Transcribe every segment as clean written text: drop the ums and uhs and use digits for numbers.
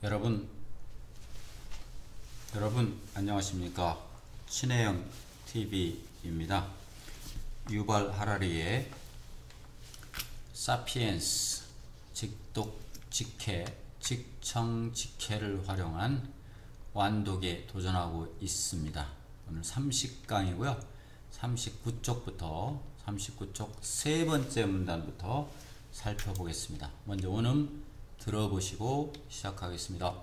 여러분 안녕하십니까? 신혜영 TV입니다. 유발 하라리의 사피엔스 직독 직해 직청 직해를 활용한 완독에 도전하고 있습니다. 오늘 30강이고요 39쪽부터 39쪽 세 번째 문단부터 살펴보겠습니다. 먼저 원음 들어보시고 시작하겠습니다.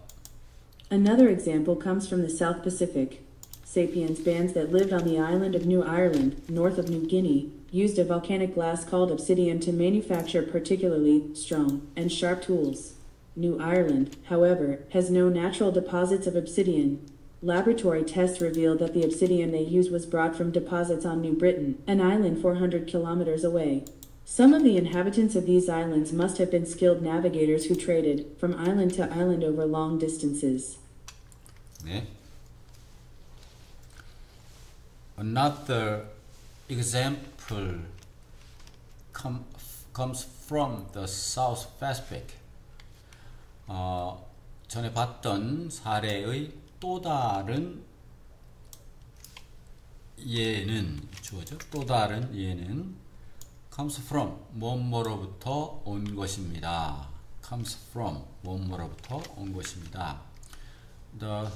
Another example comes from the South Pacific. Sapiens bands that lived on the island of New Ireland, north of New Guinea, used a volcanic glass called obsidian to manufacture particularly strong and sharp tools. New Ireland, however, has no natural deposits of obsidian. Laboratory tests revealed that the obsidian they used was brought from deposits on New Britain, an island 400 kilometers away. Some of the inhabitants of these islands must have been skilled navigators who traded from island to island over long distances. 네. Another example comes from the South Pacific. 전에 봤던 사례의 또 다른 예는 주어죠. 또 다른 예는 comes from 뭐뭐로부터 온 것입니다. comes from 뭐뭐로부터 온 것입니다. The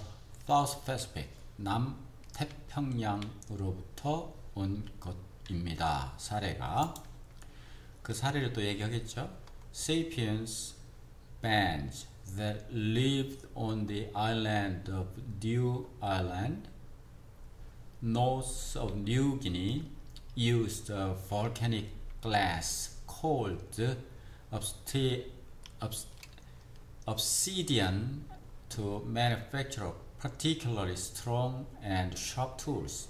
South Pacific 남태평양으로부터 온 것입니다. 사례가 그 사례를 또 얘기하겠죠. Sapiens bands that lived on the island of New Ireland, north of New Guinea, used a volcanic glass called obsidian to manufacture particularly strong and sharp tools.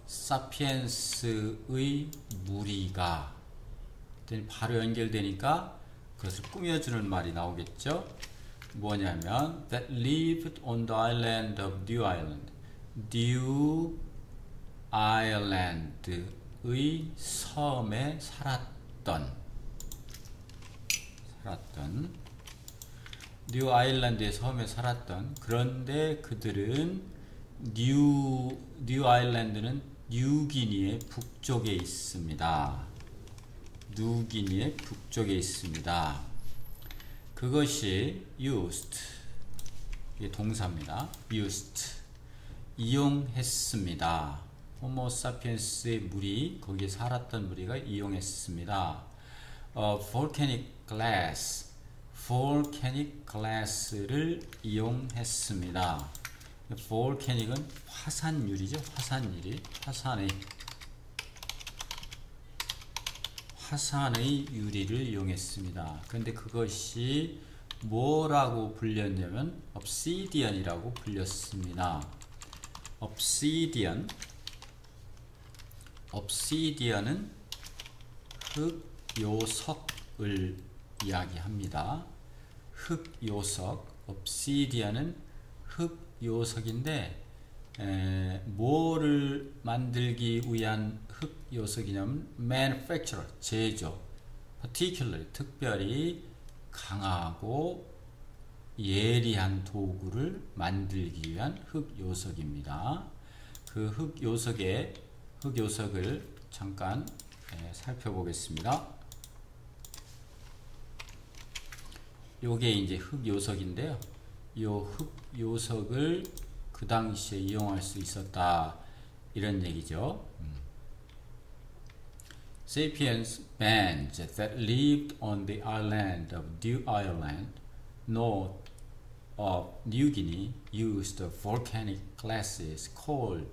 사피엔스의 무리가 바로 연결되니까 그것을 꾸며주는 말이 나오겠죠. 뭐냐면 that lived on the island of New Ireland. New Ireland의 섬에 살았던 뉴 아일랜드의 섬에 살았던 그런데 그들은 뉴 아일랜드는 뉴기니의 북쪽에 있습니다. 뉴기니의 북쪽에 있습니다. 그것이 used 이게 동사입니다. used 이용했습니다. 호모사피엔스의 무리 거기에 살았던 무리가 이용했습니다. volcanic glass를 이용했습니다. volcanic은 화산유리죠. 화산의 유리를 이용했습니다. 그런데 그것이 뭐라고 불렸냐면 obsidian이라고 불렸습니다. obsidian은 흑요석을 이야기합니다. 흑요석, obsidian은 흑요석인데 뭐를 만들기 위한 흑요석이냐면 manufacture, 제조, particularly, 특별히 강하고 예리한 도구를 만들기 위한 흑요석입니다. 그 흑요석을 잠깐 살펴보겠습니다. 요게 이제 흑요석인데요. 요 흑요석을 그 당시에 이용할 수 있었다 이런 얘기죠. Sapiens bands that lived on the island of New Ireland, north of New Guinea, used volcanic glasses called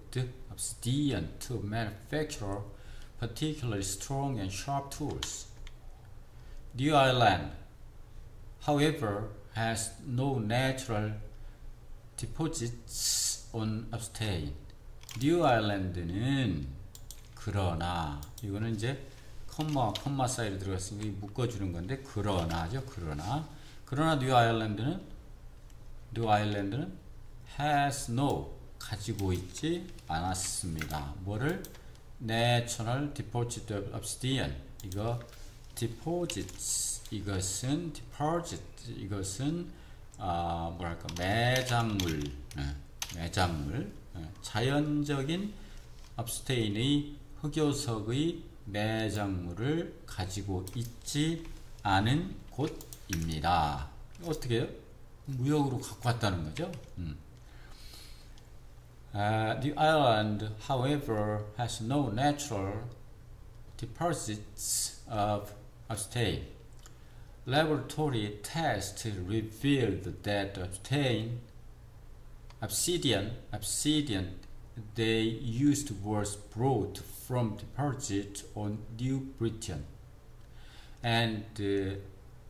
obsidian to manufacture particularly strong and sharp tools. New Ireland, however, has no natural deposits on obsidian. 뉴 아일랜드는 그러나 이거는 이제 컴마 사이로 들어갔으니까 묶어주는 건데 그러나죠. 그러나 뉴 아일랜드는 has no 가지고 있지 않았습니다. 뭐를? National Deposit of Obsidian. 이거 deposits 이것은 deposit, 이것은 뭐랄까 매장물, 매장물, 자연적인 abstain의 흑요석의 매장물을 가지고 있지 않은 곳입니다. 어떻게 해요? 무역으로 갖고 왔다는 거죠. The island, however, has no natural deposits of abstain. Laboratory tests revealed that obsidian they used was brought from deposits on New Britain and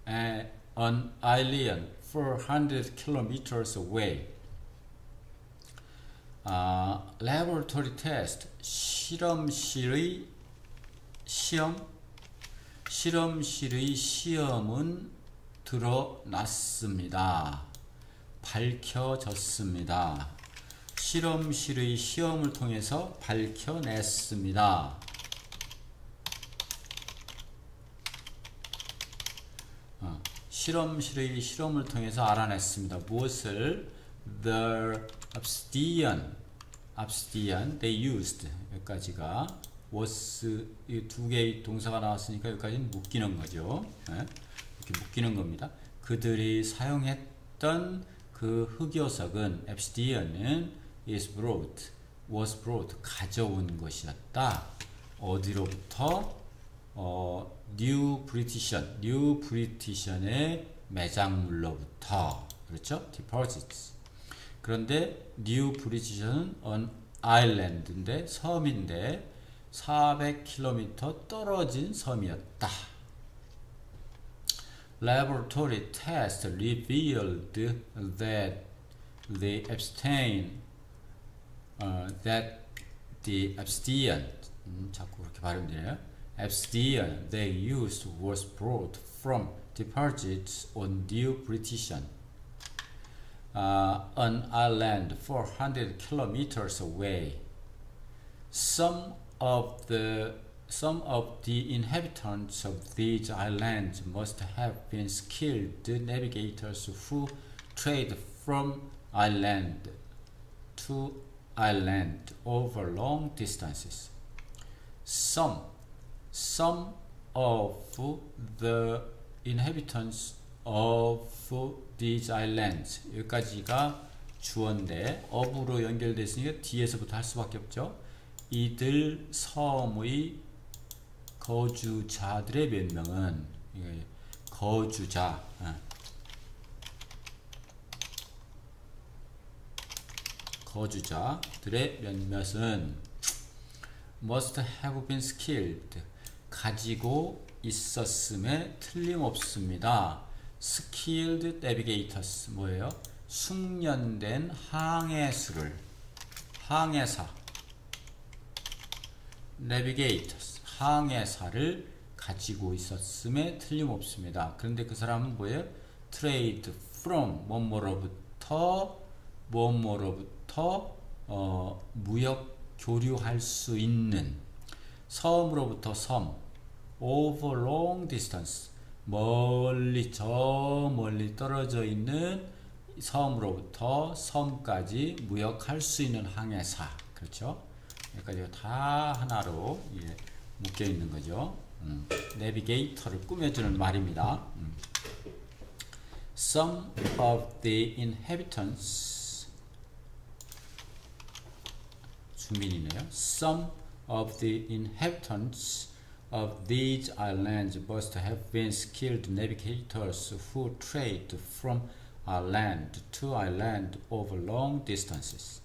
an island 400 kilometers away. Laboratory test, 실험실의 시험은 드러났습니다. 밝혀졌습니다. 실험실의 시험을 통해서 밝혀냈습니다. 실험실의 실험을 통해서 알아냈습니다. 무엇을? The obsidian they used, 여기까지가 was, 이 두 개의 동사가 나왔으니까 여기까지는 묶이는 거죠. 이렇게 묶이는 겁니다. 그들이 사용했던 그 흑요석은 obsidian은 was brought 가져온 것이었다. 어디로부터? New Britison의 매장물로부터. 그렇죠? deposits. 그런데 New Britison은 on island인데 섬인데 400km 떨어진 섬이었다. Laboratory tests revealed that the obsidian 자꾸 그렇게 발음되네요. obsidian they used was brought from deposits on New Britain, an island 400 kilometers away. Some of the inhabitants of these islands must have been skilled navigators who trade from island to island over long distances. Some of the inhabitants of these islands, 여기까지가 주어인데 of로 연결됐으니까 뒤에서부터 할 수밖에 없죠. 이들 섬의 거주자들의 몇 명은, 거주자들의 몇몇은 must have been skilled, 가지고 있었음에 틀림없습니다. skilled navigators, 뭐예요? 숙련된 항해사 navigators, 항해사를 가지고 있었음에 틀림없습니다. 그런데 그 사람은 뭐예요? trade from, 뭐뭐로부터 무역 교류할 수 있는, 섬으로부터 섬, over long distance, 멀리 떨어져 있는 섬으로부터 섬까지 무역할 수 있는 항해사. 그렇죠? 여기까지가 다 하나로 묶여 있는 거죠. 내비게이터를 꾸며주는 말입니다. Some of the inhabitants, 주민이네요. Some of the inhabitants of these islands must have been skilled navigators who trade from island to island over long distances.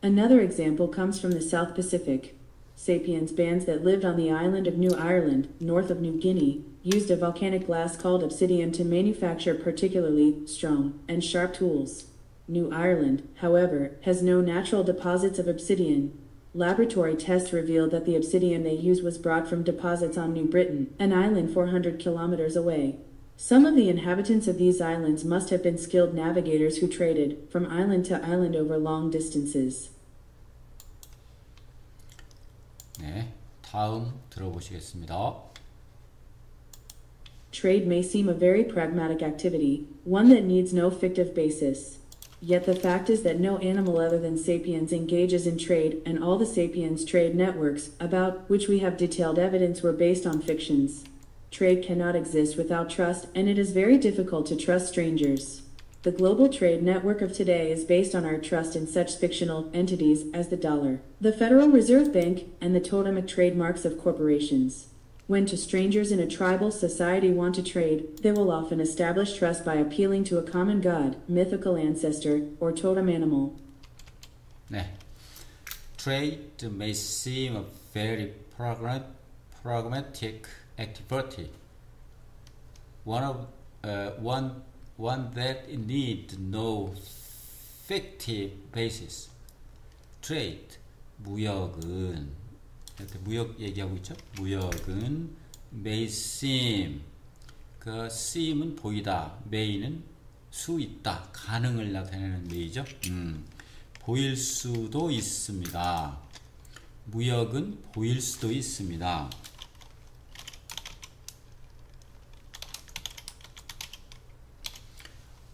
Another example comes from the South Pacific. Sapiens bands that lived on the island of New Ireland, north of New Guinea, used a volcanic glass called obsidian to manufacture particularly strong and sharp tools. New Ireland, however, has no natural deposits of obsidian. Laboratory tests revealed that the obsidian they used was brought from deposits on New Britain, an island 400 kilometers away. Some of the inhabitants of these islands must have been skilled navigators who traded from island to island over long distances. 네, 다음 들어보시겠습니다. Trade may seem a very pragmatic activity, one that needs no fictive basis. Yet the fact is that no animal other than sapiens engages in trade, and all the sapiens trade networks, about which we have detailed evidence, were based on fictions. Trade cannot exist without trust, and it is very difficult to trust strangers. The global trade network of today is based on our trust in such fictional entities as the dollar, the Federal Reserve Bank, and the totemic trademarks of corporations. When two strangers in a tribal society want to trade, they will often establish trust by appealing to a common god, mythical ancestor, or totem animal. 네, Trade may seem a very pragmatic activity, one that need no fictive basis. Trade, 무역은 이렇게 무역 얘기하고 있죠. 무역은 may seem, 그 seem은 보이다, may는 수 있다, 가능을 나타내는 may죠. 보일 수도 있습니다. 무역은 보일 수도 있습니다.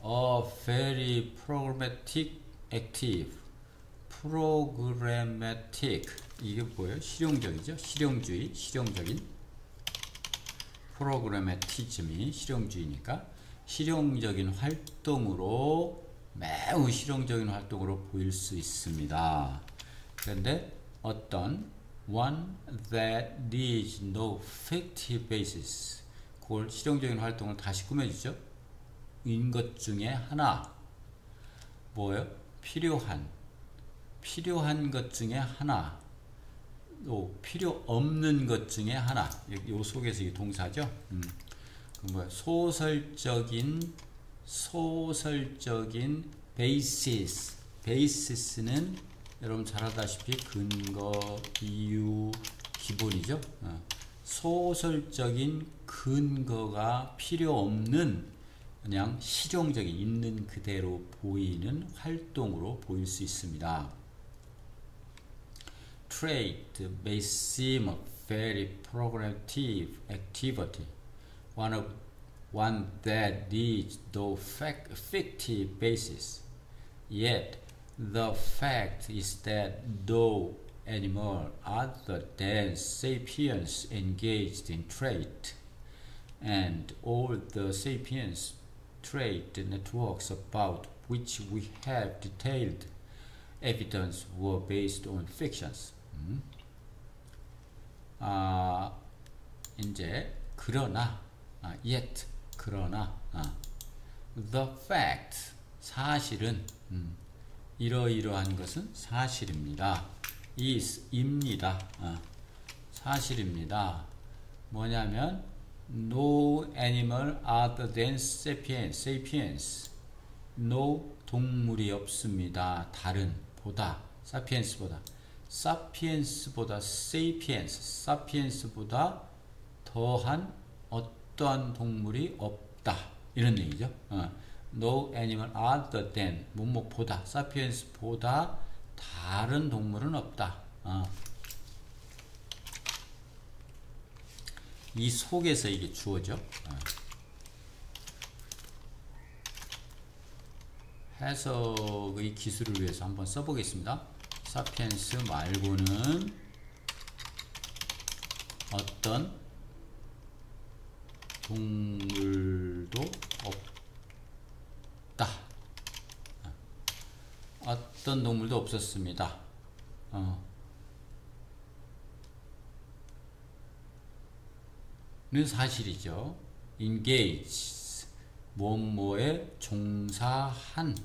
A very programmatic active. programmatic, 이게 뭐예요? 실용적이죠? 실용주의, 실용적인. 프로그래매티즘이 실용주의니까 실용적인 활동으로, 매우 실용적인 활동으로 보일 수 있습니다. 그런데 어떤 one that needs no fictive basis, 그걸 실용적인 활동을 다시 꾸며주죠. 인 것 중에 하나, 뭐예요? 필요한 것 중에 하나, 또 필요 없는 것 중에 하나. 요 속에서 이 동사죠. 뭐야? 소설적인 basis. basis는 여러분 잘 알다시피 근거, 이유, 기본이죠. 소설적인 근거가 필요 없는, 그냥 실용적인, 있는 그대로 보이는 활동으로 보일 수 있습니다. Trade may seem a very progressive activity, one that needs no fictive basis. Yet, the fact is that no animal other than sapiens engaged in trade, and all the sapiens trade networks about which we have detailed evidence were based on fictions. 이제 그러나, yet, 그러나, the fact, 사실은, 이러이러한 것은 사실입니다. is, 입니다. 사실입니다. 뭐냐면 no animal other than sapiens. no, 동물이 없습니다. 다른, 보다, sapiens보다 sapiens보다 더한 어떠한 동물이 없다, 이런 얘기죠. No animal other than, 뭐뭐보다, sapiens보다 다른 동물은 없다. 이 속에서 이게 주어져. 해석의 기술을 위해서 한번 써보겠습니다. 사피엔스 말고는 어떤 동물도 없다. 어떤 동물도 없었습니다. 는 사실이죠. engage, 뭐뭐에 종사한,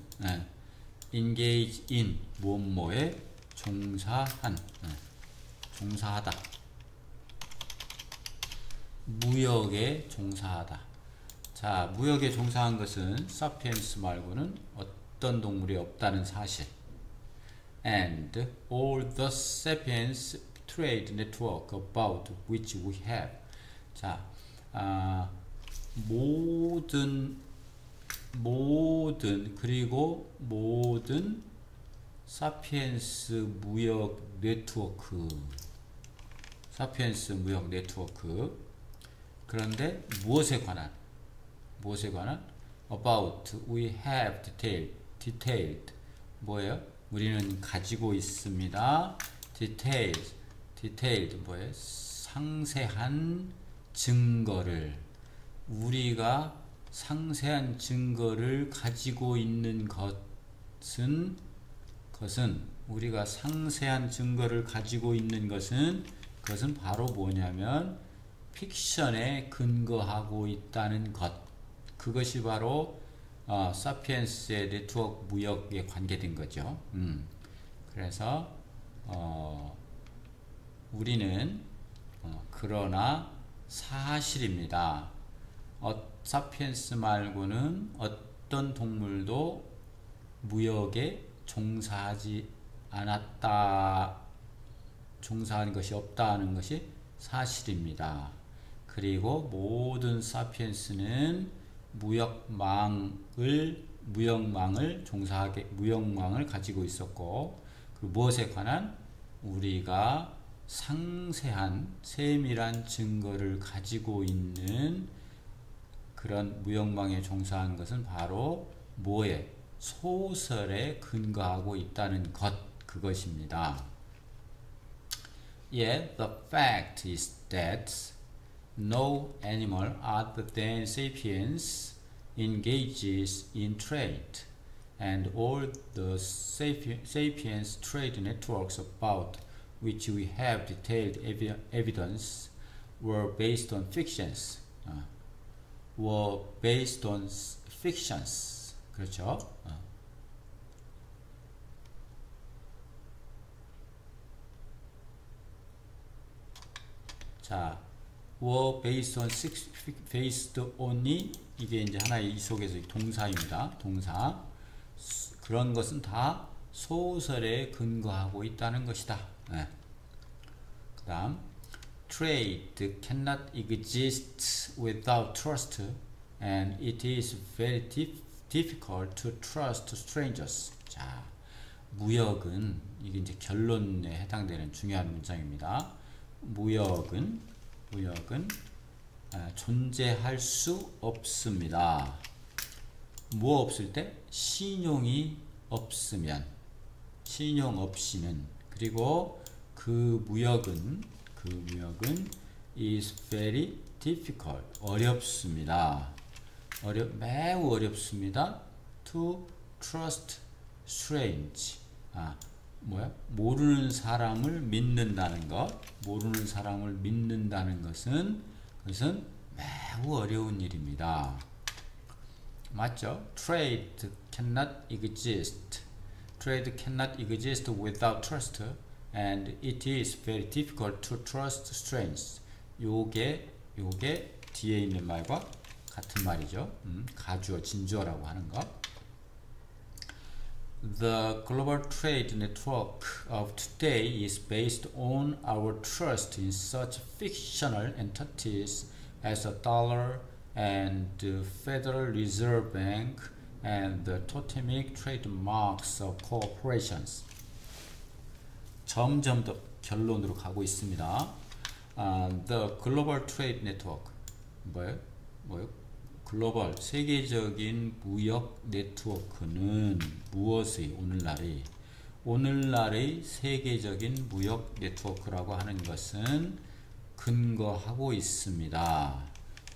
engage in, 뭐뭐에 종사한, 종사하다. 무역에 종사하다. 자, 무역에 종사한 것은 사피엔스 말고는 어떤 동물이 없다는 사실. And all the sapiens trade network about which we have. 자, 그리고 모든 사피엔스 무역 네트워크, 사피엔스 무역 네트워크. 그런데 무엇에 관한 about we have detailed 뭐예요? 우리는 가지고 있습니다. detailed 뭐예요? 상세한 증거를, 우리가 상세한 증거를 가지고 있는 우리가 상세한 증거를 가지고 있는 것은 바로 뭐냐면 픽션에 근거하고 있다는 것. 그것이 바로 사피엔스의 네트워크 무역에 관계된 거죠. 그래서 우리는 그러나 사실입니다. 사피엔스 말고는 어떤 동물도 무역에 종사한 것이 없다는 것이 사실입니다. 그리고 모든 사피엔스는 무역망을 가지고 있었고, 그리고 무엇에 관한 우리가 상세한 세밀한 증거를 가지고 있는 그런 무역망에 종사한 것은 바로 뭐에? 소설에 근거하고 있다는 것, 그것입니다. Yet the fact is that no animal other than sapiens engages in trade, and all the sapiens trade networks about which we have detailed evidence were based on fictions. 그렇죠? 자, were based on이 이게 이제 하나의 이 속에서 동사입니다. 동사. 그런 것은 다 소설에 근거하고 있다는 것이다. 네. 그 다음, trade cannot exist without trust, and it is very difficult to trust strangers. 자, 무역은, 이게 이제 결론에 해당되는 중요한 문장입니다. 무역은 존재할 수 없습니다. 뭐 없을 때? 신용이 없으면, 신용 없이는. 그리고 그 무역은 is very difficult, 어렵습니다. 매우 어렵습니다. to trust strange. 모르는 사람을 믿는다는 것. 모르는 사람을 믿는다는 것은 매우 어려운 일입니다. 맞죠? Trade cannot exist. Trade cannot exist without trust, and it is very difficult to trust strangers. 요게 뒤에 있는 말과 같은 말이죠. 가주어, 진주어라고 하는 것. The global trade network of today is based on our trust in such fictional entities as the dollar and the Federal Reserve Bank and the totemic trademarks of corporations. 점점 더 결론으로 가고 있습니다. The global trade network. 뭐예요? 글로벌, 세계적인 무역 네트워크는 무엇의, 오늘날의 세계적인 무역 네트워크라고 하는 것은 근거하고 있습니다.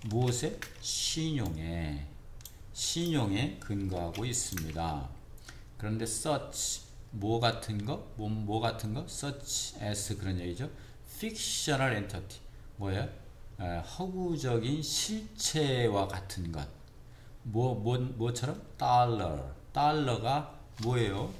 무엇에? 신용에 근거하고 있습니다. 그런데 such, 뭐 같은 거? such as 그런 얘기죠. fictional entity, 뭐예요? 허구적인 실체와 같은 것. 뭐처럼? 달러가 뭐예요?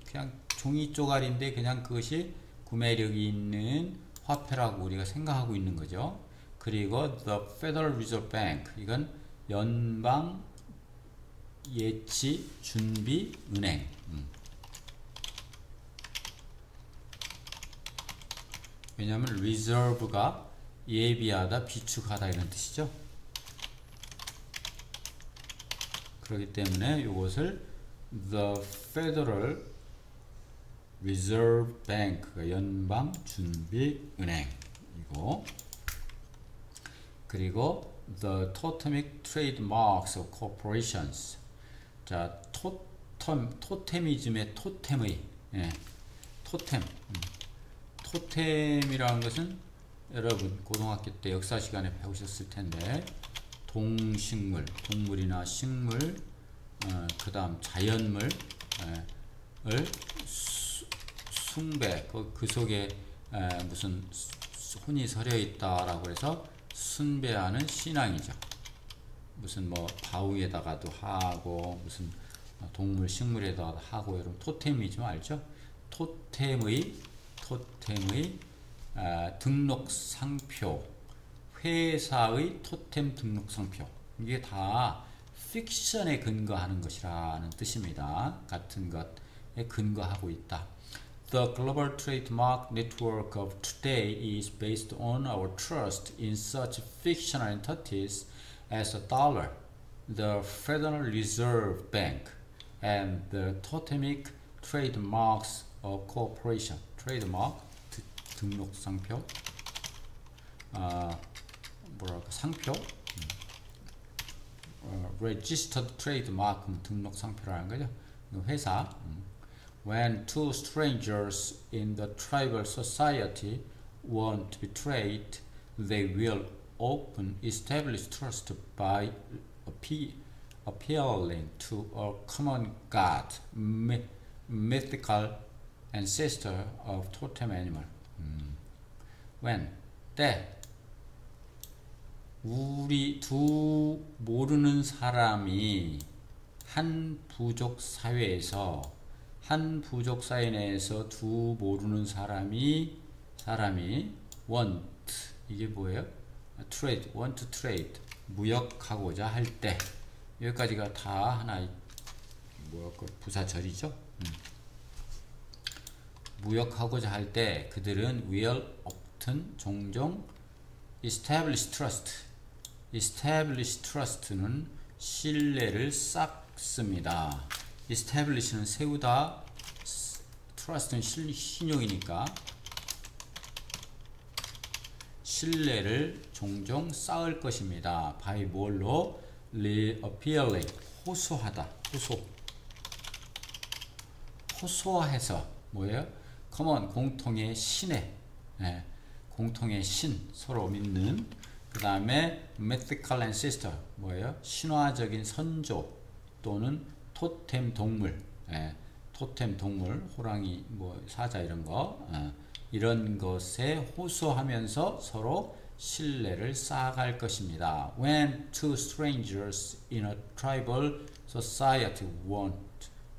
그냥 종이 쪼가리인데 그냥 그것이 구매력이 있는 화폐라고 우리가 생각하고 있는 거죠. 그리고 the Federal Reserve Bank, 이건 연방 예치 준비 은행. 왜냐하면 reserve가 예비하다, 비축하다 이런 뜻이죠. 그렇기 때문에 이것을 the Federal Reserve Bank, 연방준비은행 이거. 그리고 the totemic trademarks of corporations. 자, 토테미즘의 토템의, 예, 토템. 토템이라는 것은 여러분 고등학교 때 역사 시간에 배우셨을 텐데, 동식물, 동물이나 식물, 그 다음 자연물, 을 숭배, 그 속에 무슨 혼이 서려 있다라고 해서 숭배하는 신앙이죠. 무슨 뭐 바위에다가도 하고 무슨 동물 식물에다가도 하고, 여러분 토템이즘 알죠? 토템의 등록 상표, 회사의 토템 등록 상표, 이게 다 픽션에 근거하는 것이라는 뜻입니다. 같은 것에 근거하고 있다. The global trademark network of today is based on our trust in such fictional entities as the dollar, the Federal Reserve Bank, and the totemic trademarks of corporation. trademark, 등록 상표, 뭐랄까, 상표, registered trademark, 등록 상표라는 거죠. 회사. When two strangers in the tribal society want to be traded, they will often establish trust by appealing to a common god, mythical ancestor of totem animal. When, 때, 우리 두 모르는 사람이 한 부족 사회에서, 한 부족 사회 내에서 두 모르는 사람이 want, 이게 뭐예요? trade, want to trade, 무역하고자 할 때, 여기까지가 다 하나의 뭐랄까, 부사절이죠. 무역하고자 할 때 그들은 will often, 종종, establish trust, establish trust는 신뢰를 쌓습니다. establish는 세우다, trust는 신용이니까 신뢰를 종종 쌓을 것입니다. by 뭘로? appealing, 호소하다, 호소해서 뭐예요? common, 공통의 신에, 공통의 신, 서로 믿는. 그 다음에 mythical ancestor, 뭐예요? 신화적인 선조 또는 토템 동물, 토템 동물, 호랑이, 뭐 사자 이런 거, 이런 것에 호소하면서 서로 신뢰를 쌓아갈 것입니다. When two strangers in a tribal society want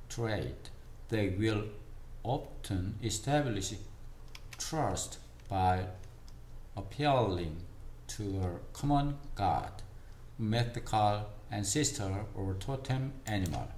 trade, they will often establish trust by appealing to a common god, mythical ancestor, or totem animal.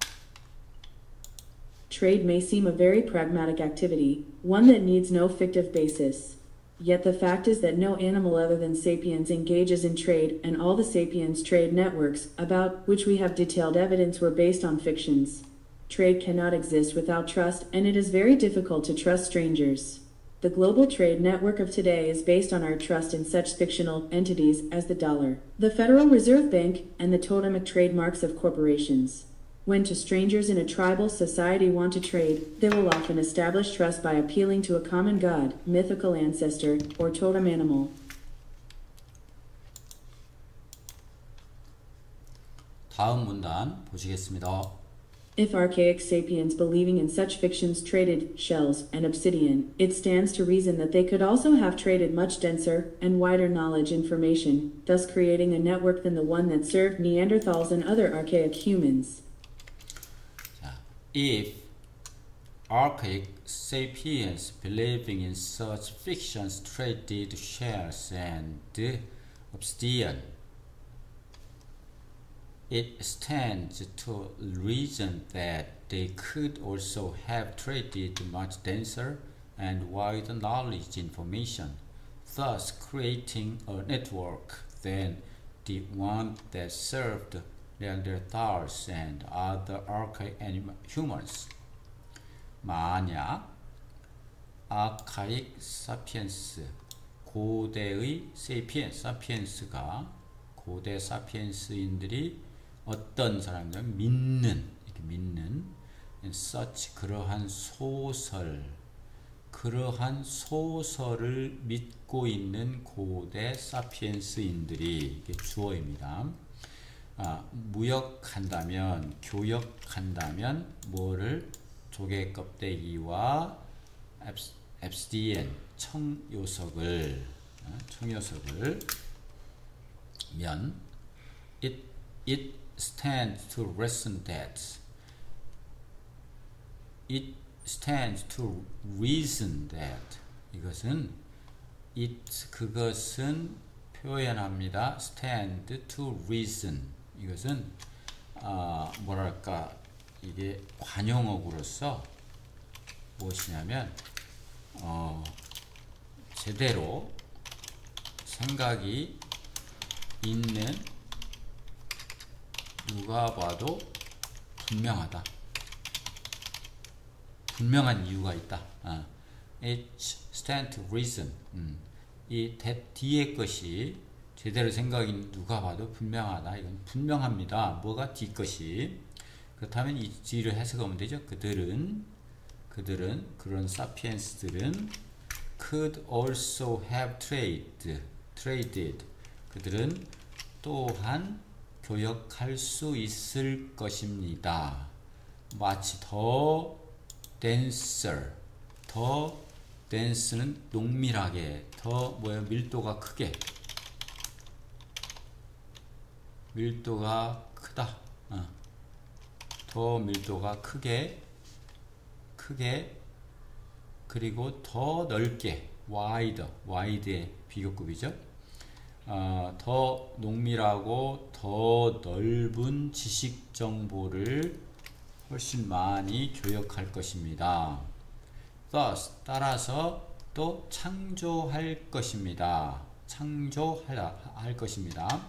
Trade may seem a very pragmatic activity, one that needs no fictive basis. Yet the fact is that no animal other than sapiens engages in trade, and all the sapiens trade networks, about which we have detailed evidence, were based on fictions. Trade cannot exist without trust, and it is very difficult to trust strangers. The global trade network of today is based on our trust in such fictional entities as the dollar, the Federal Reserve Bank, and the totemic trademarks of corporations. When two strangers in a tribal society want to trade, they will often establish trust by appealing to a common god, mythical ancestor, or totem animal. 다음 문단 보시겠습니다. If archaic sapiens believing in such fictions traded shells and obsidian, it stands to reason that they could also have traded much denser and wider knowledge information, thus creating a network than the one that served Neanderthals and other archaic humans. If archaic sapiens believing in such fictions traded shells and obsidian, it stands to reason that they could also have traded much denser and wider knowledge information, thus creating a network than the one that served Neanderthals and other archaic humans. 만약 아카이c 사피엔스 고대의 사피엔스가 고대 사피엔스인들이 어떤 사람들 믿는 이렇게 믿는 such 그러한 소설을 믿고 있는 고대 사피엔스인들이 이게 주어입니다. 무역한다면 교역한다면 뭐를 조개 껍데기와 앱스디엔 청요석을 면 it stands to reason that it stands to reason that 이것은 그것은 표현합니다. stand to reason 이것은 뭐랄까 이게 관용어구로서 무엇이냐면 제대로 생각이 있는 누가 봐도 분명하다. 분명한 이유가 있다. It stands to reason. 이 뒤에 것이 제대로 생각이 누가 봐도 분명하다. 이건 분명합니다. 뭐가 뒤 것이. 그렇다면 이 뒤를 해석하면 되죠. 그들은 그런 사피엔스들은 could also have traded. 그들은 또한 교역할 수 있을 것입니다. 마치 더 dense는 농밀하게, 더 밀도가 크게, 밀도가 크다. 더 밀도가 크게 그리고 더 넓게 wide의 비교급이죠. 더 농밀하고 더 넓은 지식 정보를 훨씬 많이 교역할 것입니다. Thus, 따라서 또 창조할 것입니다. 창조할 것입니다.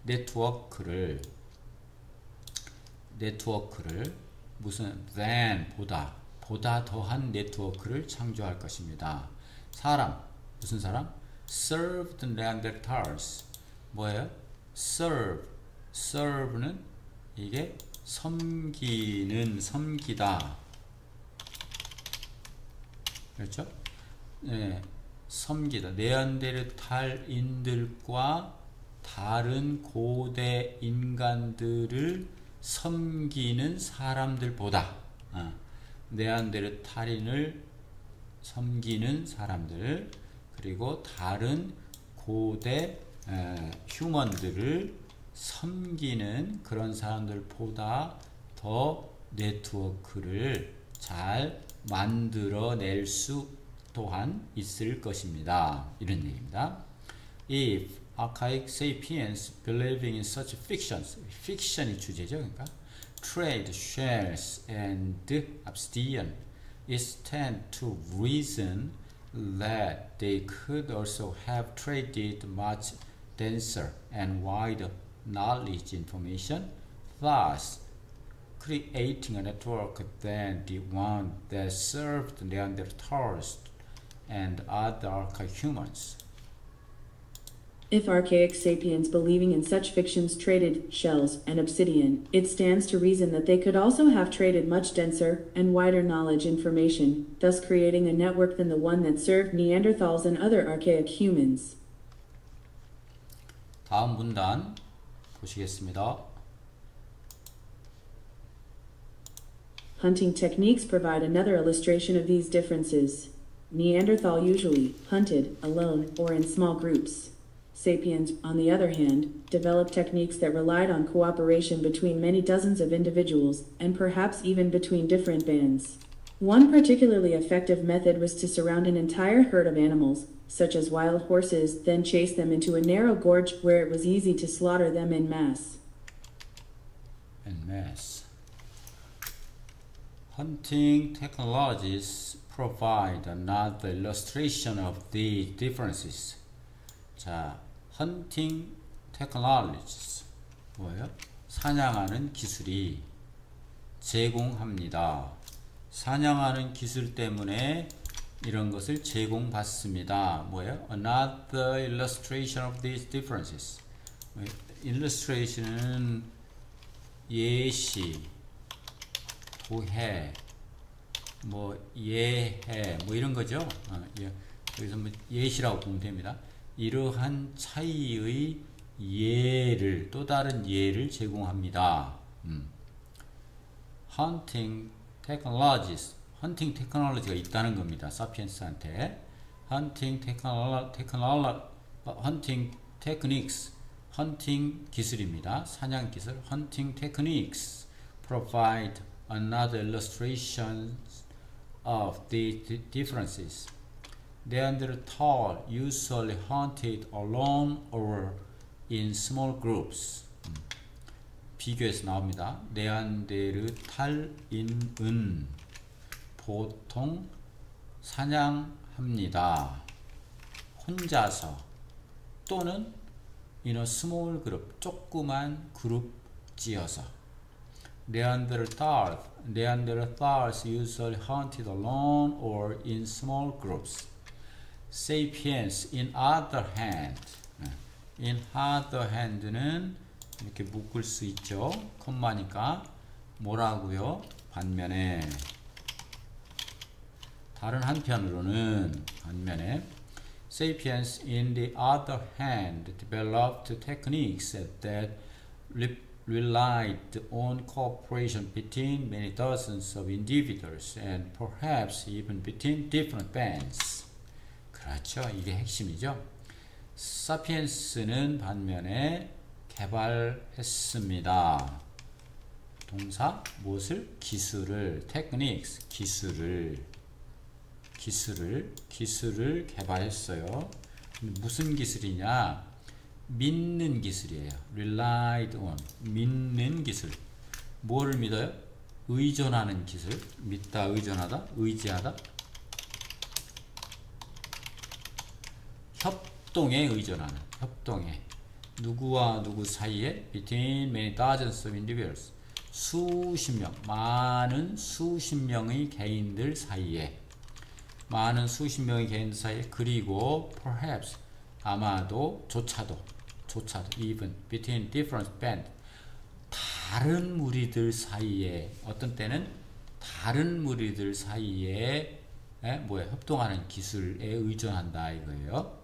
네트워크를 무슨 than 보다 더한 네트워크를 창조할 것입니다. 무슨 사람? Served Neanderthals. 뭐예요? serve는 이게 섬기다. 그렇죠? 네, 섬기다. 네안데르탈인들과 다른 고대 인간들을 섬기는 사람들보다 네안데르탈인을 섬기는 사람들 그리고 다른 고대 휴먼들을 섬기는 그런 사람들보다 더 네트워크를 잘 만들어낼 수 또한 있을 것입니다. 이런 얘기입니다. If archaic sapiens believing in such fictions, fiction이 주제죠. 그러니까 trade, shares, and obsidian, it stands to reason that they could also have traded much denser and wider knowledge information, thus creating a network than the one that served Neanderthals and other archaic humans. If archaic sapiens believing in such fictions traded shells and obsidian, it stands to reason that they could also have traded much denser and wider knowledge information, thus creating a network than the one that served Neanderthals and other archaic humans. 다음 문단 보시겠습니다. Hunting techniques provide another illustration of these differences. Neanderthal usually hunted alone or in small groups. Sapiens, on the other hand, developed techniques that relied on cooperation between many dozens of individuals, and perhaps even between different bands. One particularly effective method was to surround an entire herd of animals, such as wild horses, then chase them into a narrow gorge where it was easy to slaughter them en masse. Hunting technologies provide another illustration of these differences. 자, hunting technologies 뭐예요? 사냥하는 기술이 제공합니다. 사냥하는 기술 때문에 이런 것을 제공받습니다. 뭐예요? Another illustration of these differences. illustration은 예시, 도해, 뭐 예해, 뭐 이런 거죠. 여기서 뭐 예시라고 보면 됩니다. 이러한 차이의 예를, 또 다른 예를 제공합니다. Hunting technologies, 헌팅 테크놀로지가 있다는 겁니다. 사피엔스한테. 헌팅 테크닉스, 헌팅 기술입니다. 사냥 기술. 헌팅 테크닉스 provide another illustration of the differences. Neanderthal usually hunted alone or in small groups. 비교해서 나옵니다. 네안데르탈인은 보통 사냥합니다. 혼자서 또는 in a small group, 조그만 그룹 지어서. Neanderthals usually hunted alone or in small groups. Sapiens, in other hand, in other hand는 이렇게 묶을 수 있죠. 콤마니까 뭐라고요? 반면에 다른 한편으로는 Sapiens in the other hand developed techniques that relied on cooperation between many dozens of individuals and perhaps even between different bands. 그렇죠. 이게 핵심이죠. 사피엔스는 반면에 개발했습니다. 동사 무엇을? 기술을, techniques, 기술을 개발했어요. 무슨 기술이냐? 믿는 기술이에요. relied on, 믿는 기술. 뭐를 믿어요? 의존하는 기술. 믿다, 의존하다, 의지하다. 협동에 의존하는, 협동에. 누구와 누구 사이에? between many dozens of individuals. 수십 명, 많은 수십 명의 개인들 사이에. 많은 수십 명의 개인들 사이에. 그리고 perhaps, 아마도, 조차도 even between different band, 다른 무리들 사이에. 어떤 때는 다른 무리들 사이에 협동하는 기술에 의존한다 이거예요.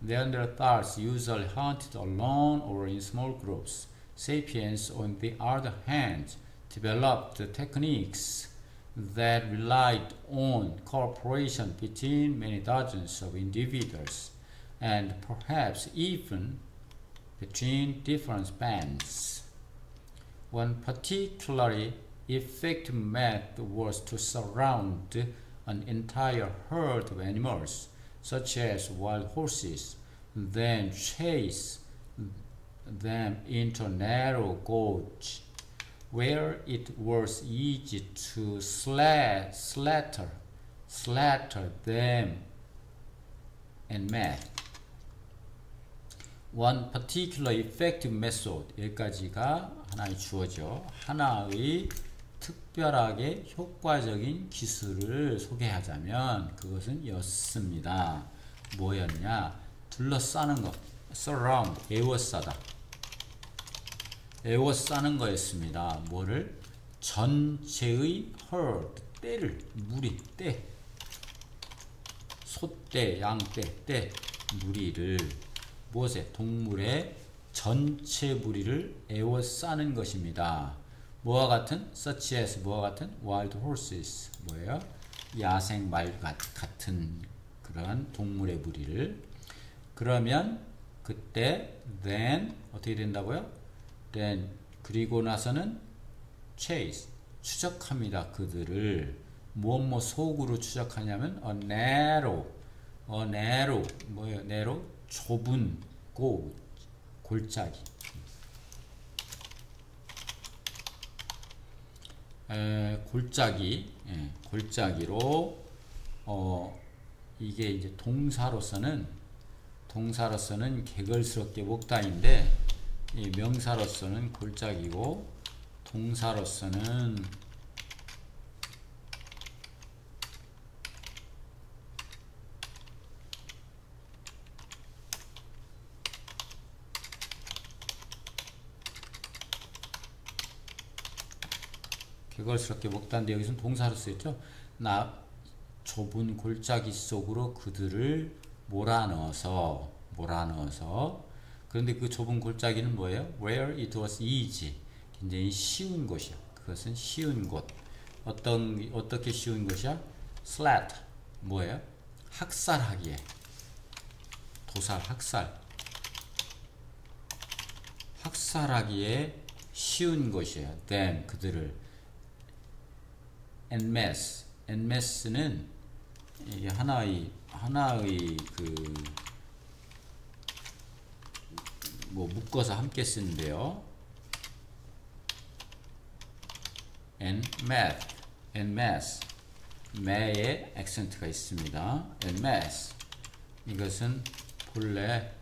Neanderthals usually hunted alone or in small groups. Sapiens, on the other hand, developed techniques that relied on cooperation between many dozens of individuals and perhaps even between different bands. One particularly effective method was to surround an entire herd of animals, such as wild horses, then chase them into a narrow gorge, where it was easy to slaughter them en masse. One particular effective method, 여기까지가 하나의 주어죠. 하나의 특별하게 효과적인 기술을 소개하자면 그것은 였습니다. 뭐였냐? 둘러싸는 것, surround, 에워싸다. 에워싸는 거였습니다. 뭐를? 전체의 herd, 떼를, 무리, 떼, 소떼, 양떼, 떼, 무리를 무엇에? 동물의 전체 무리를 에워싸는 것입니다. 뭐와 같은? such as 뭐와 같은? wild horses, 뭐예요? 야생 말 같은 그러한 동물의 무리를. 그러면 그때 then 어떻게 된다고요? then 그리고 나서는 chase, 추적합니다. 그들을 무엇 속으로 추적하냐면 a narrow, 뭐예요? narrow, 좁은 골짜기. 골짜기로 이게 이제 동사로서는 개걸스럽게 목다인데 이 명사로서는 골짜기고 동사로서는 개걸스럽게 먹다는데 여기서는 동사로 쓰였죠. 좁은 골짜기 속으로 그들을 몰아넣어서 그런데 그 좁은 골짜기는 뭐예요? Where it was easy. 굉장히 쉬운 곳이야. 그것은 쉬운 곳. 어떻게 쉬운 곳이야? Slaughter. 뭐예요? 학살하기에. 학살하기에 쉬운 곳이에요. them, 그들을. en masse는 이게 하나의 묶어서 함께 쓰는데요. en masse. 매에 액센트가 있습니다. en masse. 이것은 본래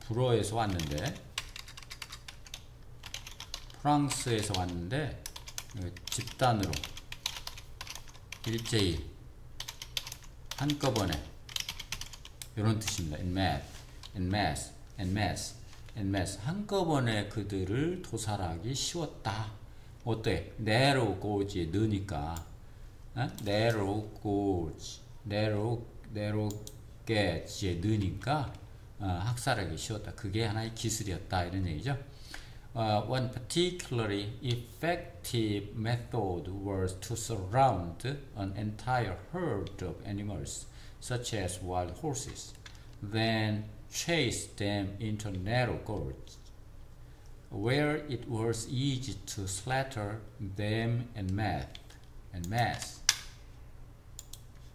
불어에서 왔는데 프랑스에서 왔는데 집단으로 일제히 한꺼번에 이런 뜻입니다. en masse 한꺼번에 그들을 도살하기 쉬웠다. 어때? narrow gauge에 넣으니까 narrow gauge에 넣으니까 학살하기 쉬웠다. 그게 하나의 기술이었다. 이런 얘기죠. One particularly effective method was to surround an entire herd of animals, such as wild horses, then chase them into narrow gorges, where it was easy to slaughter them en masse.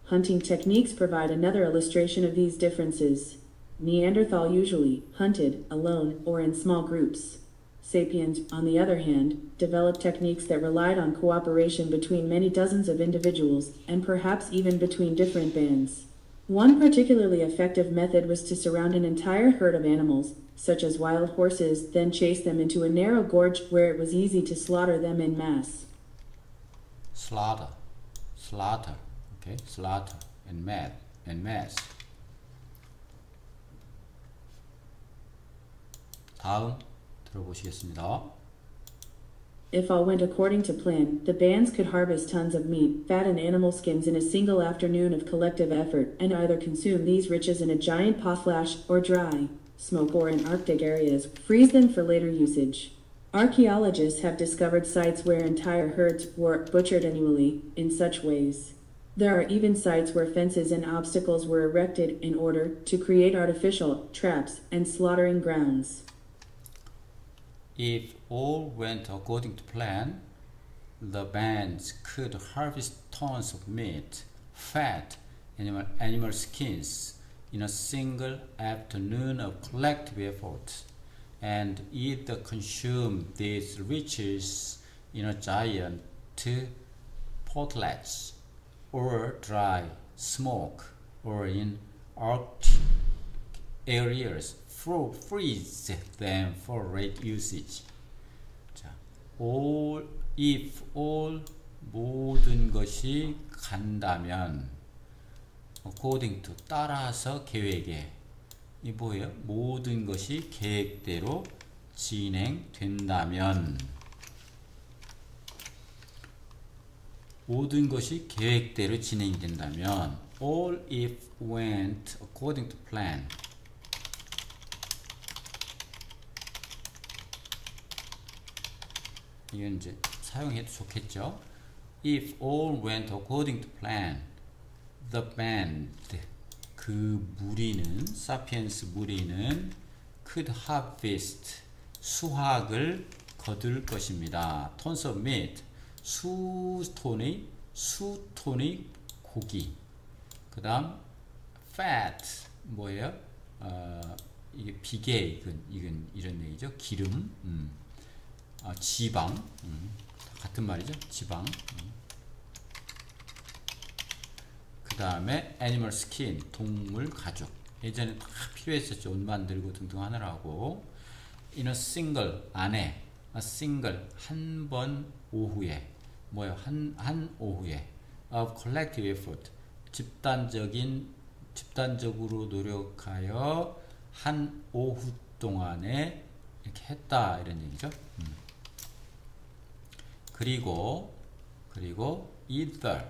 Hunting techniques provide another illustration of these differences. Neanderthal usually hunted alone or in small groups. Sapiens, on the other hand, developed techniques that relied on cooperation between many dozens of individuals, and perhaps even between different bands. One particularly effective method was to surround an entire herd of animals, such as wild horses, then chase them into a narrow gorge where it was easy to slaughter them en masse. Slaughter, okay, slaughter, en masse. 다음 들어보시겠습니다. If all went according to plan, the bands could harvest tons of meat, fat, and animal skins in a single afternoon of collective effort, and either consume these riches in a giant potlatch or dry, smoke, or in Arctic areas, freeze them for later usage. Archaeologists have discovered sites where entire herds were butchered annually in such ways. There are even sites where fences and obstacles were erected in order to create artificial traps and slaughtering grounds. If all went according to plan, the bands could harvest tons of meat, fat, animal skins in a single afternoon of collective effort, and either consume these riches in a giant potlatch, or dry, smoke, or in Arctic areas, freeze them for late usage. 자, if all 모든 것이 간다면 according to 따라서 계획에 이 뭐예요? 모든 것이 계획대로 진행된다면 모든 것이 계획대로 진행된다면 all if went according to plan 이건 이제 사용해도 좋겠죠. If all went according to plan, the band, 그 무리는, 사피엔스 무리는 could harvest, 수확을 거둘 것입니다. tons of meat, 수톤의 고기. 그 다음 fat, 뭐예요? 이게 비계, 이건 이런 얘기죠. 기름, 지방, 같은 말이죠. 지방. 그 다음에 animal skin, 동물 가죽. 예전에 다 필요했었죠. 옷 만들고 등등 하느라고. in a single, 안에, a single, 한 번 오후에, 뭐예요? 한 오후에, of collective effort, 집단적으로 노력하여 한 오후 동안에 이렇게 했다. 이런 얘기죠. 그리고 그리고 either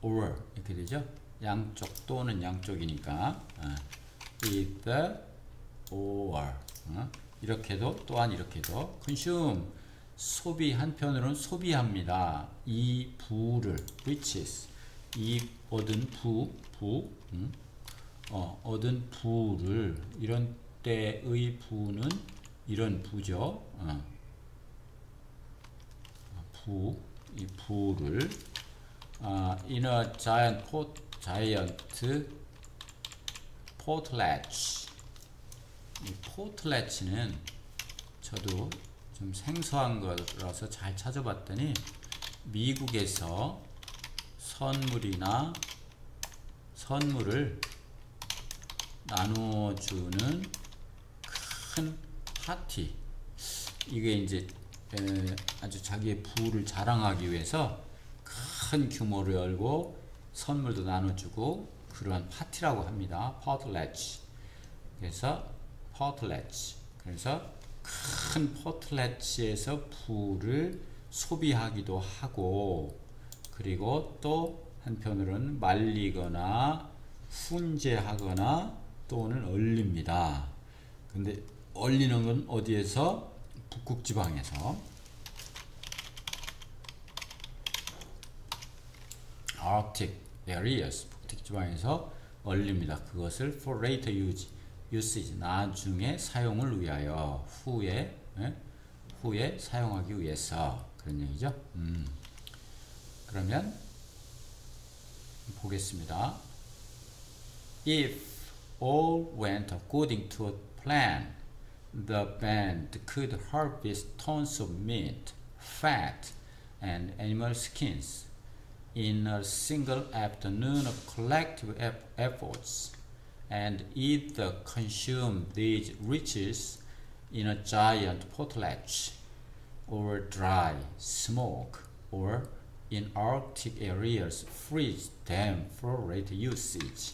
or 이렇게 되죠. 양쪽 또는 양쪽이니까 either or 이렇게도 또한 이렇게도 consume 소비 한편으로는 소비합니다. 이 부를 which 이 얻은 얻은 부를 이런 때의 부는 이런 부죠. 이 부를 in a giant potlatch. 이 potlatch는 저도 좀 생소한 거라서 잘 찾아봤더니 미국에서 선물을 나눠주는 큰 파티. 이게 이제 아주 자기의 부를 자랑하기 위해서 큰 규모를 열고 선물도 나눠주고 그러한 파티라고 합니다. potlatch. 그래서 potlatch. 그래서 큰 potlatch에서 부를 소비하기도 하고 그리고 또 한편으로는 말리거나 훈제하거나 또는 얼립니다. 근데 얼리는 건 어디에서? 북극지방에서 Arctic areas 북극지방에서 얼립니다. 그것을 for later usage 나중에 사용을 위하여 후에 사용하기 위해서 그런 얘기죠. 그러면 보겠습니다. If all went according to a plan, the band could harvest tons of meat, fat, and animal skins in a single afternoon of collective efforts, and either consume these riches in a giant potlatch, or dry, smoke, or in Arctic areas freeze them for later usage.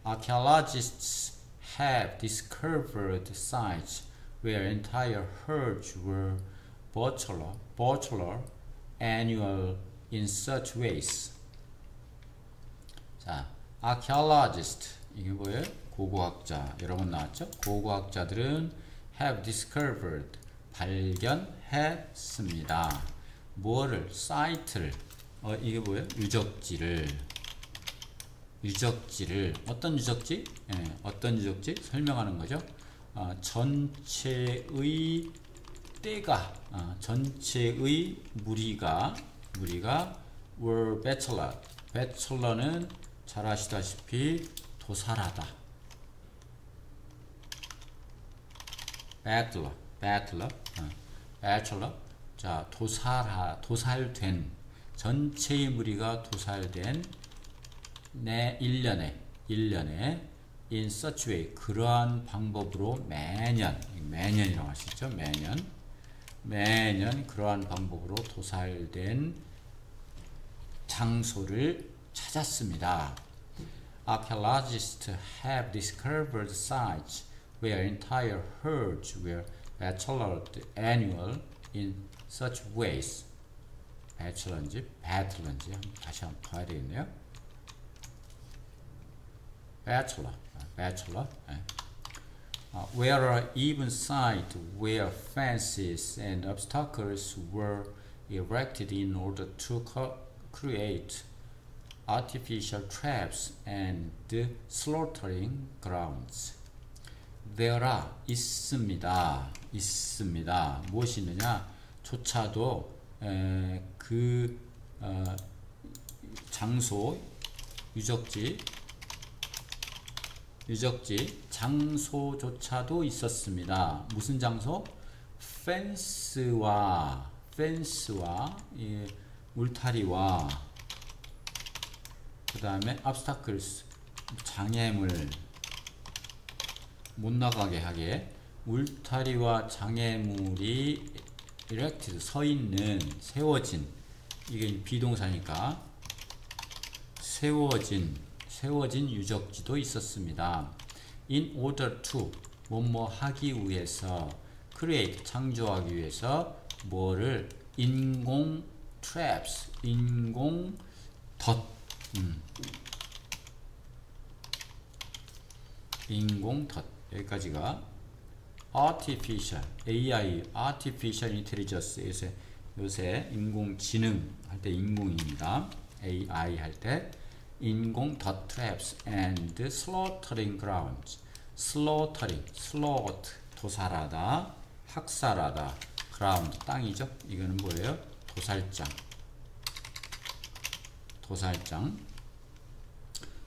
Archaeologists have discovered sites where entire herds were butchered annual in such ways. 자, archaeologist 이게 뭐예요? 고고학자. 여러 번 나왔죠? 고고학자들은 have discovered 발견했습니다. 뭐를? 사이트를. 이게 뭐예요? 유적지를 어떤 유적지? 어떤 유적지? 설명하는 거죠. 전체의 때가 전체의 무리가 were bachelor. bachelor는 잘 아시다시피 도살하다. bachelor. 자, 도살된 전체의 무리가 도살된 1년에 in such way 그러한 방법으로 매년이라고 하시죠. 매년 그러한 방법으로 도살된 장소를 찾았습니다. Archaeologists have discovered sites where entire herds were butchered annual in such ways. butcher인지 다시 한번 봐야 되겠네요. bachelor. Where are even sites where fences and obstacles were erected in order to create artificial traps and slaughtering grounds. There are 있습니다. 무엇이 있느냐? 조차도 장소 유적지 장소조차도 있었습니다. 무슨 장소? 펜스와 울타리와 그 다음에 obstacles 장애물 못 나가게 하게 울타리와 장애물이 erected 세워진 이게 비동사니까 세워진 유적지도 있었습니다. In order to 뭐뭐 하기 위해서 create 창조하기 위해서 뭐를 traps 인공 덫 인공 덫 여기까지가 artificial AI artificial intelligence 요새 인공지능 할 때 인공입니다. AI 할 때 인공 덫 traps and slaughtering grounds slaughtering slaughter 도살하다 학살하다 ground 땅이죠. 이거는 뭐예요?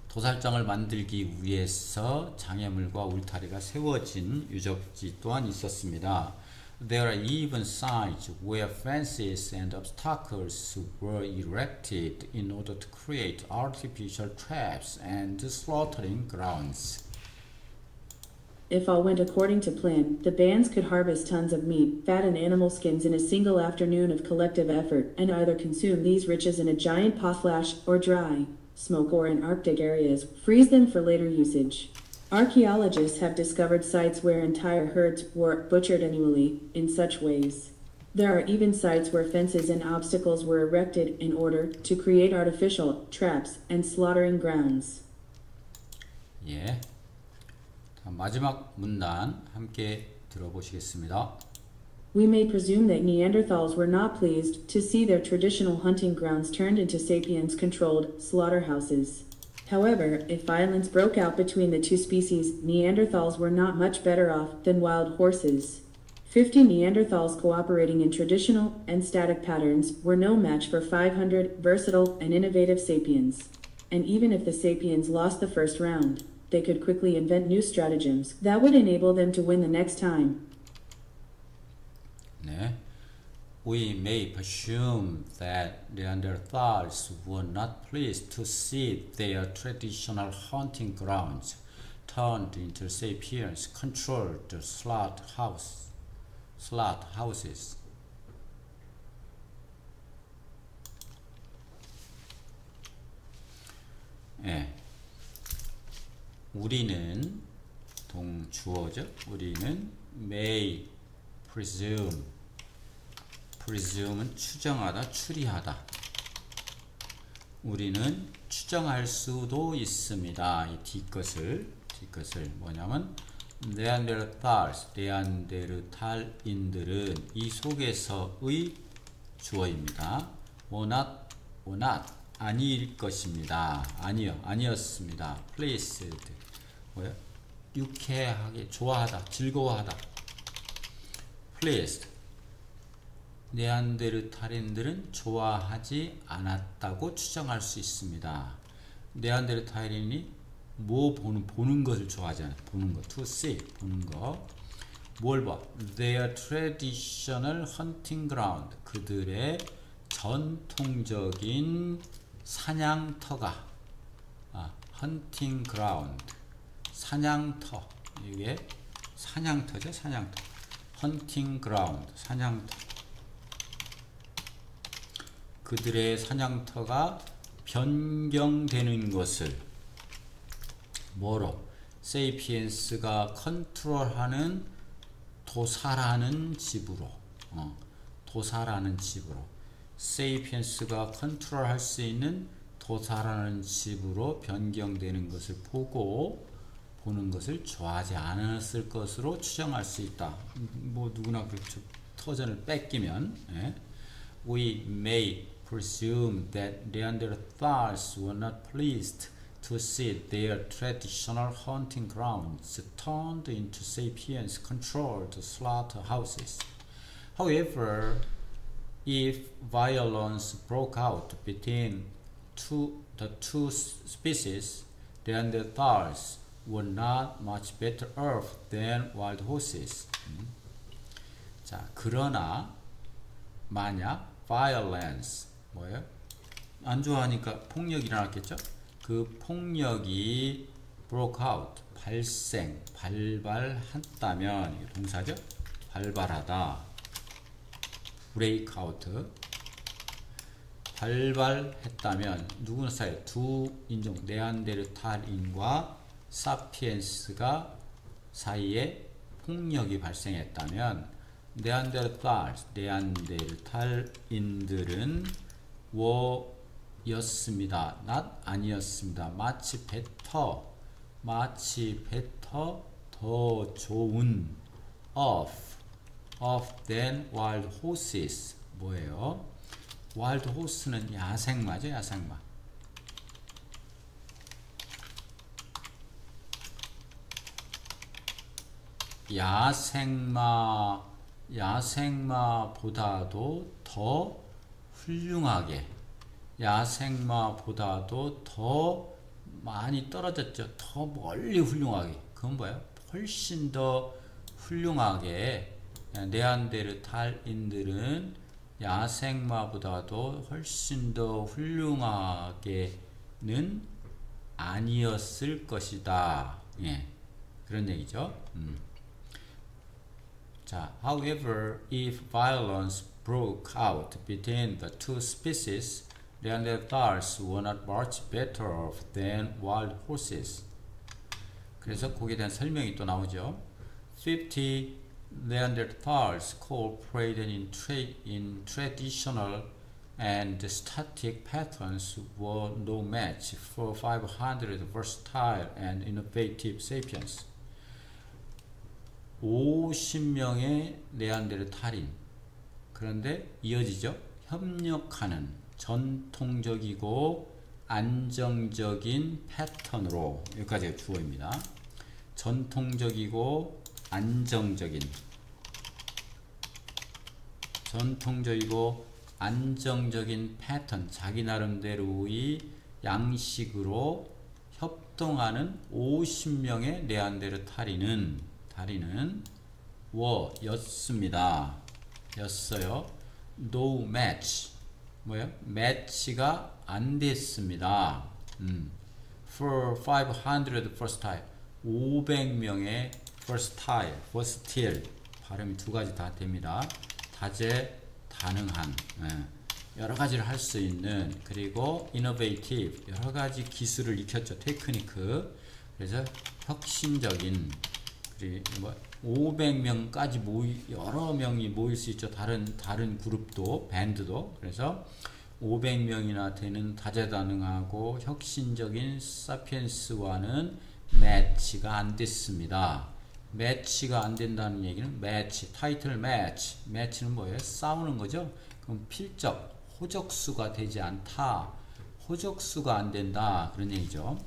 도살장을 만들기 위해서 장애물과 울타리가 세워진 유적지 또한 있었습니다. There are even sites where fences and obstacles were erected in order to create artificial traps and slaughtering grounds. If all went according to plan, the bands could harvest tons of meat, fat, and animal skins in a single afternoon of collective effort, and either consume these riches in a giant potlatch or dry, smoke, or in Arctic areas, freeze them for later usage. Archaeologists have discovered sites where entire herds were butchered annually in such ways. There are even sites where fences and obstacles were erected in order to create artificial traps and slaughtering grounds. 예. 마지막 문단 함께 들어보시겠습니다. We may presume that Neanderthals were not pleased to see their traditional hunting grounds turned into sapiens-controlled slaughterhouses. However, if violence broke out between the two species, Neanderthals were not much better off than wild horses. 50 Neanderthals cooperating in traditional and static patterns were no match for 500 versatile and innovative sapiens. And even if the sapiens lost the first round, they could quickly invent new stratagems that would enable them to win the next time. 네. We may presume that Neanderthals were not pleased to see their traditional hunting grounds turned into sapiens-controlled slaughterhouses. 예. 우리는 동주어죠. 우리는 may presume은 추정하다, 추리하다. 우리는 추정할 수도 있습니다. 이 뒤것을 뭐냐면 네안데르탈인들은 이 속에서의 주어입니다. were not 아니일 것입니다. 아니었습니다. pleased 뭐야? 유쾌하게, 좋아하다, 즐거워하다. pleased 네안데르탈인들은 좋아하지 않았다고 추정할 수 있습니다. 네안데르탈인이 보는 것을 좋아하지 않아요. 보는 것, to see, 보는 거. 뭘 봐? Their traditional hunting ground, 그들의 전통적인 사냥터가, hunting ground, 사냥터, 이게 사냥터죠, 사냥터. hunting ground, 사냥터. 그들의 사냥터가 변경되는 것을 뭐로? 세이피엔스가 컨트롤하는 도살하는 집으로, 도살하는 집으로, 세이피엔스가 컨트롤할 수 있는 도살하는 집으로 변경되는 것을 보는 것을 좋아하지 않았을 것으로 추정할 수 있다. 뭐 누구나 그렇죠. 터전을 뺏기면. 예. We may presume that Neanderthals were not pleased to see their traditional hunting grounds turned into sapiens-controlled slaughterhouses. However, if violence broke out between the two species, Neanderthals were not much better off than wild horses. 자, 그러나 만약 violence 뭐예요? 안 좋아하니까 폭력이 일어났겠죠? 그 폭력이 broke out, 발발했다면, 이게 동사죠? 발발하다, break out, 발발했다면 누구나 사이에 두 인종, 네안데르탈인과 사피엔스가 사이에 폭력이 발생했다면 네안데르탈인들은 였습니다. not 아니었습니다. much better 더 좋은 of than wild horses. 뭐예요? wild horse는 야생마죠, 야생마. 야생마보다도 더 훌륭하게, 야생마보다도 더 많이 떨어졌죠. 더 멀리 훌륭하게. 그건 뭐예요? 훨씬 더 훌륭하게. 네안데르탈인들은 야생마보다도 훨씬 더 훌륭하게는 아니었을 것이다. 예, 그런 얘기죠. 자, however, if violence broke out between the two species, Neanderthals were not much better off than wild horses. 그래서 거기에 대한 설명이 또 나오죠. 50 Neanderthals cooperated in traditional and static patterns were no match for 500 versatile and innovative sapiens. 50명의 네안데르탈인. 그런데 이어지죠. 협력하는 전통적이고 안정적인 패턴으로. 여기까지가 주어입니다. 전통적이고 안정적인 패턴, 자기 나름대로의 양식으로 협동하는 50명의 네안데르탈인은 였어요. No match. 뭐예요? 매치가 안 됐습니다. For 500 versatile. 500명의 versatile. 발음이 두 가지 다 됩니다. 다재다능한. 여러 가지를 할 수 있는, 그리고 innovative. 여러 가지 기술을 익혔죠. 테크니크. 그래서 혁신적인. 500명까지 여러 명이 모일 수 있죠. 다른 그룹도, 밴드도. 그래서 500명이나 되는 다재다능하고 혁신적인 사피엔스와는 매치가 안 됐습니다. 매치가 안 된다는 얘기는 타이틀 매치는 뭐예요? 싸우는 거죠. 그럼 필적, 호적수가 되지 않다. 호적수가 안 된다. 그런 얘기죠.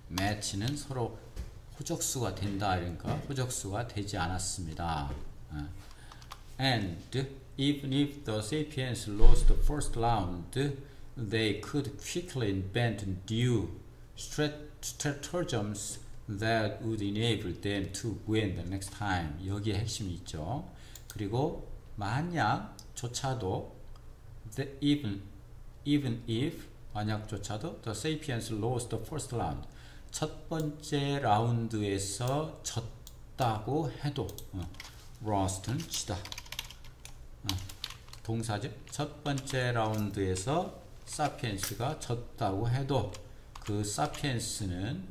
매치는 서로 호적수가 된다. 그러니까 호적수가 되지 않았습니다. And even if the sapiens lost the first round, they could quickly invent new stratagems that would enable them to win the next time. 여기에 핵심이 있죠. 그리고 만약조차도 even if 만약조차도 the sapiens lost the first round, 첫 번째 라운드에서 졌다고 해도 lost는 지다. 동사죠. 첫 번째 라운드에서 사피엔스가 졌다고 해도 그 사피엔스는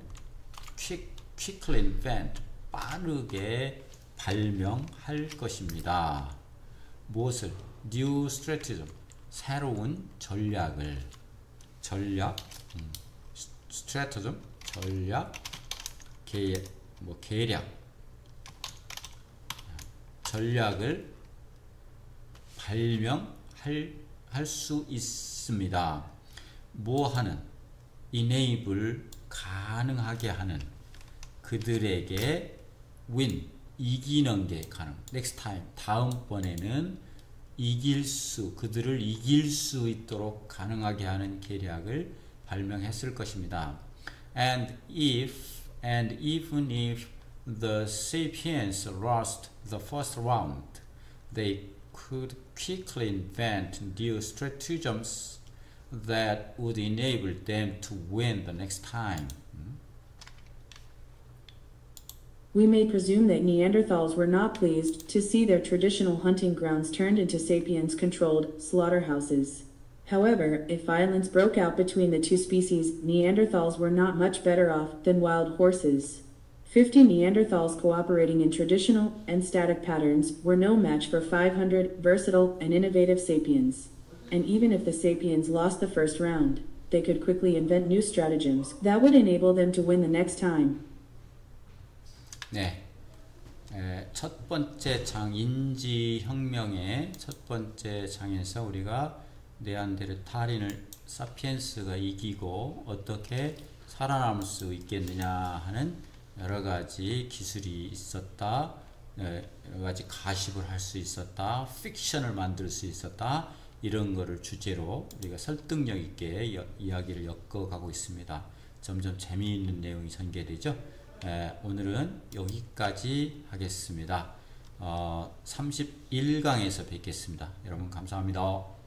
quickly invent, 빠르게 발명할 것입니다. 무엇을? New strategism, 새로운 전략을. strategism, 전략, 계략. 전략을 발명할 수 있습니다. 뭐하는? enable, 가능하게 하는. 그들에게 win, 이기는 게 가능. next time, 다음번에는 그들을 이길 수 있도록 가능하게 하는 계략을 발명했을 것입니다. And even if the sapiens lost the first round, they could quickly invent new stratagems that would enable them to win the next time. We may presume that Neanderthals were not pleased to see their traditional hunting grounds turned into sapiens-controlled slaughterhouses. However, if violence broke out between the two species, Neanderthals were not much better off than wild horses. 50 Neanderthals cooperating in traditional and static patterns were no match for 500 versatile and innovative sapiens. And even if the sapiens lost the first round, they could quickly invent new stratagems that would enable them to win the next time. 네, 첫 번째 장 인지혁명의 첫 번째 장에서 우리가 네안데르탈인을 사피엔스가 이기고 어떻게 살아남을 수 있겠느냐 하는 여러 가지 기술이 있었다, 여러 가지 가십을 할 수 있었다, 픽션을 만들 수 있었다, 이런 거를 주제로 우리가 설득력 있게 이야기를 엮어가고 있습니다. 점점 재미있는 내용이 전개되죠. 오늘은 여기까지 하겠습니다. 31강에서 뵙겠습니다. 여러분 감사합니다.